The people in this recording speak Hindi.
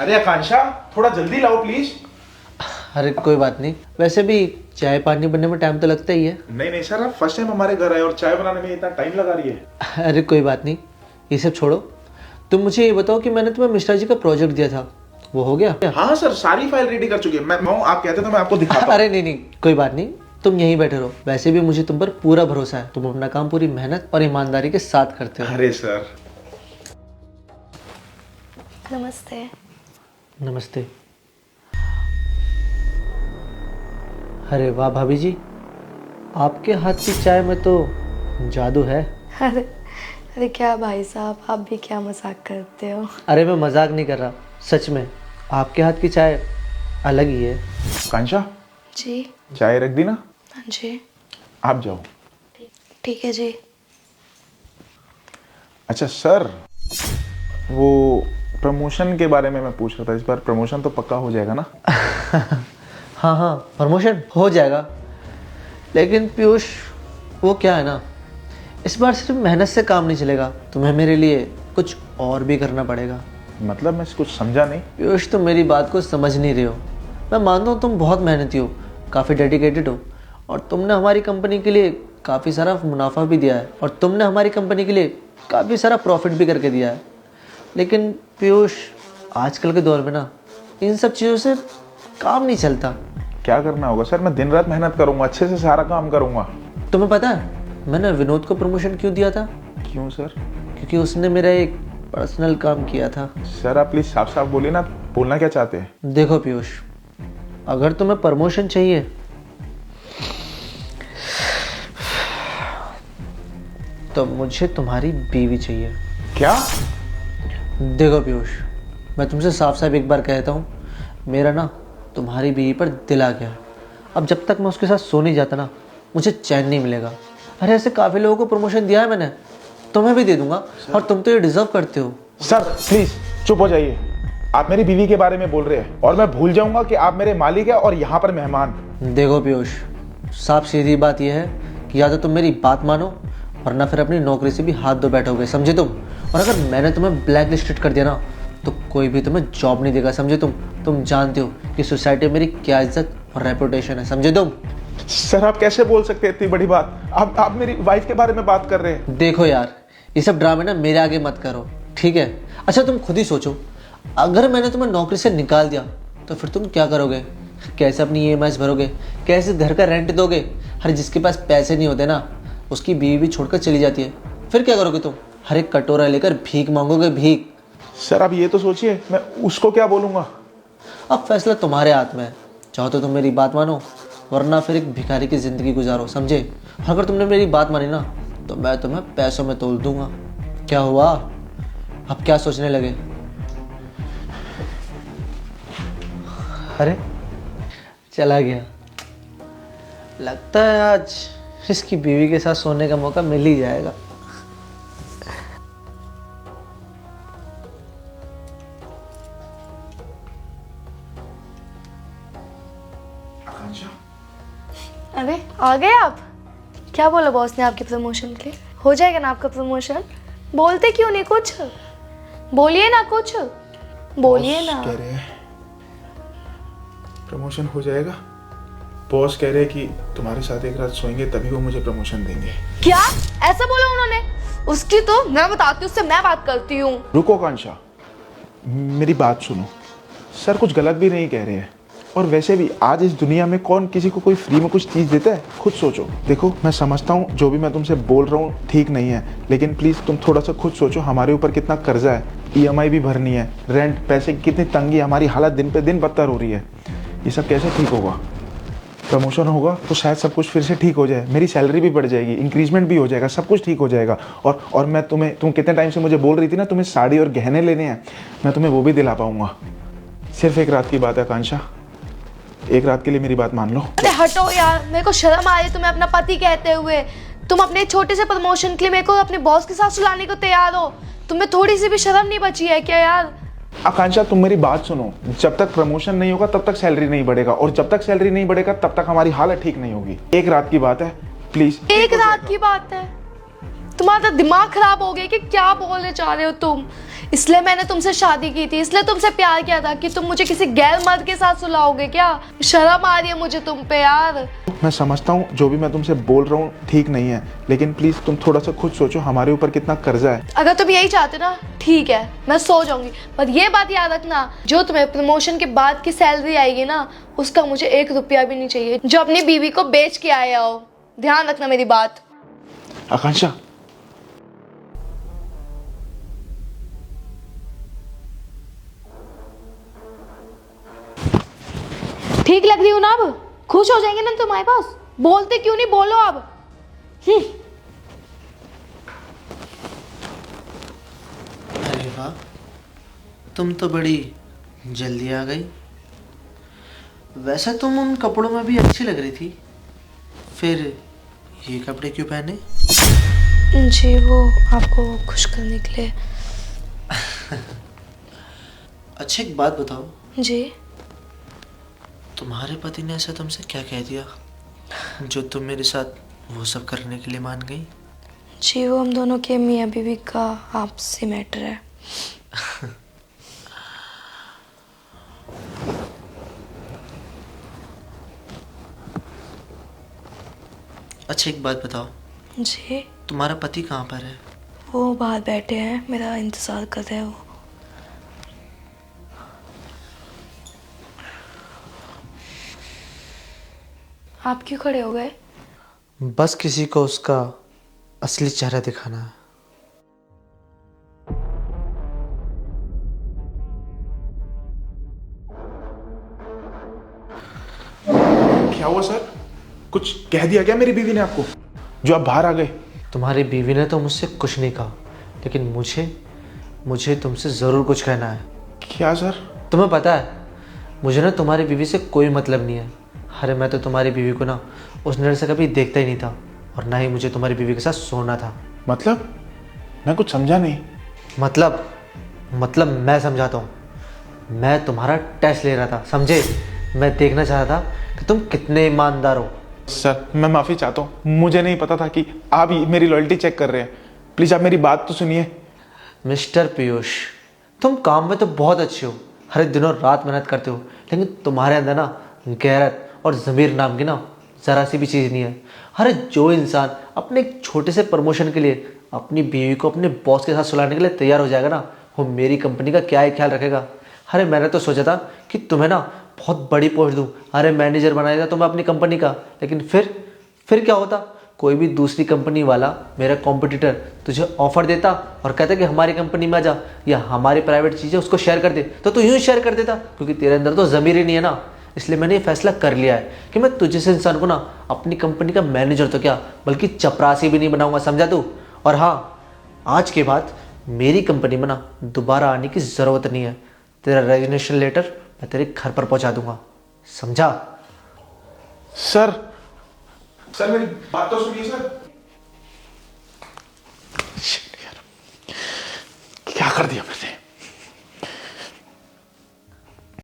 अरे आकांक्षा, थोड़ा जल्दी लाओ प्लीज। अरे कोई बात नहीं, वैसे भी चाय पानी बनने में टाइम तो लगता ही है। नहीं नहीं सर, आप फर्स्ट टाइम हमारे घर आए और चाय बनाने में इतना टाइम लगा रही है। अरे कोई बात नहीं, ये सब छोड़ो। तुम मुझे ये बताओ कि मैंने तुम्हें मिश्रा जी का प्रोजेक्ट दिया था, वो हो गया? हाँ सर, सारी फाइल रेडी कर चुकी है। मैं आप कहते तो मैं आपको दिखाता हूँ। अरे नहीं, कोई बात नहीं, तुम यहीं बैठे रहो। वैसे भी मुझे तुम पर पूरा भरोसा है, तुम अपना काम पूरी मेहनत और ईमानदारी के साथ करते हो। अरे सर। नमस्ते। नमस्ते। अरे वाह भाभी जी, आपके हाथ की चाय में तो जादू है। अरे क्या भाई साहब, आप भी क्या मजाक करते हो? अरे मैं मजाक नहीं कर रहा, सच में आपके हाथ की चाय अलग ही है। कांशा जी। चाय रख दी ना? हाँ जी। आप जाओ। ठीक है जी। अच्छा सर, वो प्रमोशन के बारे में मैं पूछ रहा था। इस बार प्रमोशन तो पक्का हो जाएगा ना? हाँ, प्रमोशन हो जाएगा, लेकिन पीयूष वो क्या है ना, इस बार सिर्फ मेहनत से काम नहीं चलेगा, तुम्हें मेरे लिए कुछ और भी करना पड़ेगा। मतलब मैं कुछ समझा नहीं। पीयूष तुम मेरी बात को समझ नहीं रहे हो। मैं मानता हूँ तुम बहुत मेहनती हो, काफ़ी डेडिकेटेड हो, और तुमने हमारी कंपनी के लिए काफ़ी सारा मुनाफा भी दिया है, और तुमने हमारी कंपनी के लिए काफ़ी सारा प्रॉफिट भी करके दिया है। लेकिन पीयूष आजकल के दौर में ना इन सब चीज़ों से काम नहीं चलता। क्या करना होगा सर? मैं दिन रात मेहनत करूंगा, अच्छे से सारा काम करूंगा। तुम्हें पता है मैंने विनोद को प्रमोशन क्यों दिया था? क्यों सर? क्योंकि उसने मेरा एक पर्सनल काम किया था। सर आप प्लीज साफ साफ बोलिए ना, बोलना क्या चाहते हैं? देखो पीयूष, अगर तुम्हें प्रमोशन चाहिए तो मुझे तुम्हारी बीवी चाहिए। क्या? देखो पीयूष, मैं तुमसे साफ साफ एक बार कहता हूँ, मेरा ना तुम्हारी बीवी पर दिल आ गया। अब जब तक मैं उसके साथ सो नहीं जाता ना, मुझे चैन नहीं मिलेगा। अरे ऐसे काफ़ी लोगों को प्रमोशन दिया है मैंने, तुम्हें भी दे दूंगा, और तुम तो ये डिजर्व करते हो। सर प्लीज चुप हो जाइए। आप मेरी बीवी के बारे में बोल रहे हैं और मैं भूल जाऊंगा कि आप मेरे मालिक हैं और यहाँ पर मेहमान। देखो पीयूष, साफ सीधी बात यह है कि या तो तुम मेरी बात मानो, वरना फिर अपनी नौकरी से भी हाथ धो बैठोगे, समझे तुम? और अगर मैंने तुम्हें ब्लैक लिस्टेड कर दिया ना, तो कोई भी तुम्हें जॉब नहीं देगा, समझे तुम? तुम जानते हो कि सोसाइटी में मेरी क्या इज्जत और रेपुटेशन है, समझे तुम? सर आप कैसे बोल सकते हैं इतनी बड़ी बात? आप मेरी वाइफ के बारे में बात कर रहे हैं। देखो यार, ये सब ड्रामे ना मेरे आगे मत करो, ठीक है? अच्छा तुम खुद ही सोचो, अगर मैंने तुम्हें नौकरी से निकाल दिया तो फिर तुम क्या करोगे? कैसे अपनी EMIs भरोगे? कैसे घर का रेंट दोगे? हर जिसके पास पैसे नहीं होते ना, उसकी बीवी भी छोड़कर चली जाती है, फिर क्या करोगे तुम? हर एक कटोरा लेकर भीख मांगोगे, भीख। सर आप ये तो सोचिए, मैं उसको क्या बोलूंगा? अब फैसला तुम्हारे हाथ में है, चाहो तो तुम मेरी बात मानो, वरना फिर एक भिखारी की ज़िंदगी गुजारो, समझे? अगर तुमने मेरी बात मानी ना, तो मैं तुम्हें पैसों में तोल दूंगा। क्या हुआ, अब क्या सोचने लगे? अरे चला गया। लगता है आज इसकी बीवी के साथ सोने का मौका मिल ही जाएगा। अरे आ गए आप? क्या बोला बॉस ने आपके प्रमोशन के लिए? हो जाएगा ना आपका प्रमोशन? बोलते क्यों नहीं कुछ? बोलिए ना कुछ, बोलिए ना। कह रहे हैं प्रमोशन हो जाएगा। बॉस कह रहे हैं कि तुम्हारे साथ एक रात सोएंगे तभी वो मुझे प्रमोशन देंगे। क्या ऐसा बोला उन्होंने? उसकी तो मैं बताती हूँ, उससे मैं बात करती हूँ। रुको कांशा, मेरी बात सुनो। सर कुछ गलत भी नहीं कह रहे हैं, और वैसे भी आज इस दुनिया में कौन किसी को कोई फ्री में कुछ चीज़ देता है? खुद सोचो। देखो मैं समझता हूँ जो भी मैं तुमसे बोल रहा हूँ ठीक नहीं है, लेकिन प्लीज़ तुम थोड़ा सा खुद सोचो। हमारे ऊपर कितना कर्जा है, EMI भी भरनी है, रेंट, पैसे की कितनी तंगी, हमारी हालत दिन पे दिन बदतर हो रही है। ये सब कैसे ठीक होगा? प्रमोशन होगा तो शायद सब कुछ फिर से ठीक हो जाए, मेरी सैलरी भी बढ़ जाएगी, इंक्रीजमेंट भी हो जाएगा, सब कुछ ठीक हो जाएगा। और मैं तुम कितने टाइम से मुझे बोल रही थी ना तुम्हें साड़ी और गहने लेने हैं, मैं तुम्हें वो भी दिला पाऊंगा। सिर्फ एक रात की बात है कांशा, एक रात के लिए मेरी बात मान लो। अरे हटो यार, मेरे को शर्म आ रही है तुम्हें अपना पति कहते हुए। तुम अपने छोटे से प्रमोशन के लिए मेरे को अपने बॉस के साथ सुलाने को तैयार हो। तुम्हें थोड़ी सी भी शर्म नहीं बची है क्या यार? आकांक्षा तुम मेरी बात सुनो, जब तक प्रमोशन नहीं होगा तब तक सैलरी नहीं बढ़ेगा, और जब तक सैलरी नहीं बढ़ेगा तब तक हमारी हालत ठीक नहीं होगी। एक रात की बात है, प्लीज। एक रात की बात है तुम्हारा दिमाग खराब हो गया कि क्या बोलने चाह रहे हो तुम? इसलिए मैंने तुमसे शादी की थी, इसलिए तुमसे प्यार किया था कि तुम मुझे किसी गैर मर्द के साथ सुलाओगे क्या? शर्म आ रही है मुझे तुम पे यार। मैं समझता हूँ जो भी मैं तुमसे बोल रहा हूँ ठीक नहीं है, लेकिन प्लीज़ तुम थोड़ा सा खुद सोचो हमारे ऊपर कितना कर्जा है। अगर तुम यही चाहते ना, ठीक है, मैं सो जाऊंगी, पर ये बात याद रखना, जो तुम्हें प्रमोशन के बाद की सैलरी आएगी ना, उसका मुझे 1 रुपया भी नहीं चाहिए जो अपनी बीवी को बेच के आया हो। ध्यान रखना मेरी बात। आकांक्षा, ठीक लग रही हूँ ना अब? खुश हो जाएंगे ना तुम्हारे पास? बोलते क्यों नहीं, बोलो अब। अरे वाह, तुम तो बड़ी जल्दी आ गई। वैसे तुम उन कपड़ों में भी अच्छी लग रही थी, फिर ये कपड़े क्यों पहने? जी वो आपको खुश करने के लिए। अच्छा एक बात बताओ, जी तुम्हारे पति ने ऐसा तुमसे क्या कह दिया जो तुम मेरे साथ वो सब करने के लिए मान गई? जी वो हम दोनों के मियाँ बीवी का आपसी मैटर है। अच्छा एक बात बताओ, जी तुम्हारा पति कहाँ पर है? वो बाहर बैठे हैं, मेरा इंतज़ार कर रहे हैं वो। आप क्यों खड़े हो गए? बस किसी को उसका असली चेहरा दिखाना है। क्या हुआ सर? कुछ कह दिया क्या मेरी बीवी ने आपको जो आप बाहर आ गए? तुम्हारी बीवी ने तो मुझसे कुछ नहीं कहा, लेकिन मुझे तुमसे ज़रूर कुछ कहना है। क्या सर? तुम्हें पता है, मुझे ना तुम्हारी बीवी से कोई मतलब नहीं है। अरे मैं तो तुम्हारी बीवी को ना उस नज़र से कभी देखता ही नहीं था, और ना ही मुझे तुम्हारी बीवी के साथ सोना था। मतलब? मैं कुछ समझा नहीं। मतलब मैं समझाता हूँ। मैं तुम्हारा टेस्ट ले रहा था, समझे? मैं देखना चाह रहा था कि तुम कितने ईमानदार हो। सर मैं माफ़ी चाहता हूँ, मुझे नहीं पता था कि आप ही मेरी लॉयल्टी चेक कर रहे हैं। प्लीज़ आप मेरी बात तो सुनिए। मिस्टर पीयूष, तुम काम में तो बहुत अच्छे हो, हर दिनों रात मेहनत करते हो, लेकिन तुम्हारे अंदर ना गैरत और ज़मीर नाम की ना ज़रा सी भी चीज़ नहीं है। अरे जो इंसान अपने एक छोटे से प्रमोशन के लिए अपनी बीवी को अपने बॉस के साथ सुलाने के लिए तैयार हो जाएगा ना, वो मेरी कंपनी का क्या ही ख्याल रखेगा। अरे मैंने तो सोचा था कि तुम्हें ना बहुत बड़ी पोस्ट दूँ, अरे मैनेजर बना देता तुम्हें अपनी कंपनी का, लेकिन फिर क्या होता? कोई भी दूसरी कंपनी वाला, मेरा कॉम्पिटिटर, तुझे ऑफर देता और कहता कि हमारी कंपनी में आ जा, या हमारी प्राइवेट चीज़ें उसको शेयर कर दे, तो तू यूँ शेयर कर देता, क्योंकि तेरे अंदर तो ज़मीर ही नहीं है ना। इसलिए मैंने ये फैसला कर लिया है कि मैं तुझे से इंसान को ना अपनी कंपनी का मैनेजर तो क्या, बल्कि चपरासी भी नहीं बनाऊंगा, समझा तू? और हाँ, आज के बाद मेरी कंपनी में ना दोबारा आने की ज़रूरत नहीं है। तेरा रेजिग्नेशन लेटर मैं तेरे घर पर पहुंचा दूंगा, समझा? सर मेरी बात तो सुनिए सर।